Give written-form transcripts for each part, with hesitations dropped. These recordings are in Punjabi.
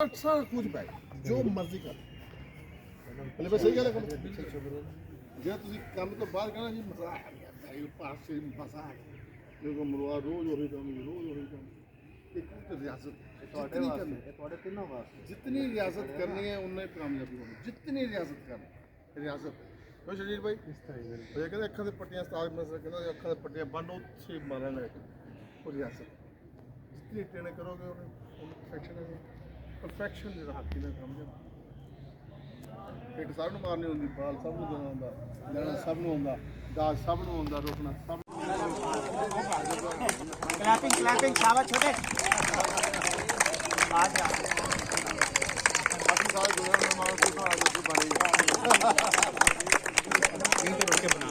ਸਾਰਾ ਕੁਝ ਪੈ ਜੋ ਮਰਜ਼ੀ ਕਰ ਪਹਿਲੇ ਬਸ ਸਹੀ ਗੱਲ ਹੈ ਜੇ ਤੁਸੀਂ ਕੰਮ ਤੋਂ ਬਾਹਰ ਕਹਿਣਾ ਜੀ ਮਜ਼ਾ ਆ ਗਿਆ ਮੇਰੇ ਪਾਸ ਸੇ ਮਜ਼ਾ ਆ ਗਿਆ ਦੇਖੋ ਮਰਵਾ ਰੋਜ਼ ਉਹੀ ਕੰਮ ਇੱਕ ਤਾਂ ਰਿਆਸਤ ਤੁਹਾਡੇ ਵਾਸਤੇ ਤੁਹਾਡੇ ਤਿੰਨੋਂ ਵਾਸਤੇ ਜਿੰਨੀ ਰਿਆਸਤ ਕਰਨੀ ਹੈ ਉਨਾ ਹੀ ਕਾਮਯਾਬੀ ਹੋਣੀ ਜਿੰਨੀ ਰਿਆਸਤ ਕਰਨੀ ਰਿਆਸਤ ਕੋਈ ਸ਼ਰੀਰ ਭਾਈ ਇਸ ਤਰ੍ਹਾਂ ਹੀ ਉਹ ਕਹਿੰਦੇ ਅੱਖਾਂ ਦੇ ਪੱਟੀਆਂ ਸਤਾਜ ਮਸਲਾ ਕਹਿੰਦਾ ਅੱਖਾਂ ਦੇ ਪੱਟੀਆਂ ਬੰਦ ਉੱਥੇ ਮਾਰਨ ਲੱਗ ਉਹ ਰਿਆਸਤ ਜਿੰਨੀ ਟ੍ਰੇਨਿੰਗ ਕਰੋਗੇ ਉਹਨੂੰ ਪਰਫੈਕਸ਼ਨ ਜਿਹੜਾ ਹਾਕੀ ਦਾ ਕੰਮ ਜਾਂਦਾ ਇੱਕ ਸਭ ਨੂੰ ਮਾਰਨੀ ਹੁੰਦੀ ਬਾਲ ਸਭ ਨੂੰ ਦੇਣਾ ਹੁੰਦਾ ਲੈਣਾ ਸਭ ਨੂੰ ਹੁੰਦਾ ਦਾਜ ਸਭ ਨੂੰ ਹੁੰਦਾ ਰੋਕਣਾ ਸਭ क्लैपिंग शाबाश छोटे आ जा बाकी सारे दुनिया में मारो तो आज भी बड़ी यहीं पे रोक के बना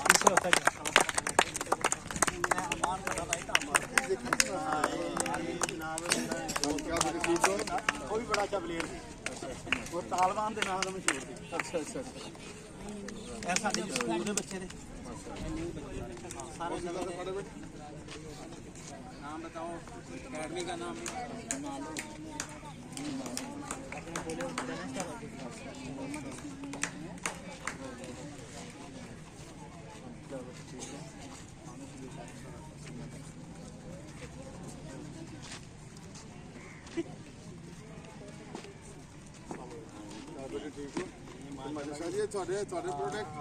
पीछे होता गया वो भी बड़ा अच्छा प्लेयर थी वो तालवान के नाम मशहूर थी अच्छा ऐसा नहीं स्कूल के बच्चे थे सारे नाम बताओ अकेडमी का नाम ਤੁਹਾਡੇ ਪ੍ਰੋਡਕਟ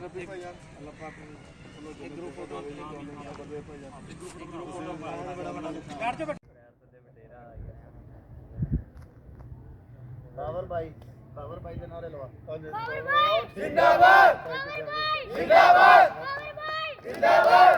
रबी भाई यार अल्लाह पाक ने एक ग्रुप फोटो बैठ जाओ पावर भाई के नारे लगा जिंदाबाद जिंदाबाद जिंदाबाद जिंदाबाद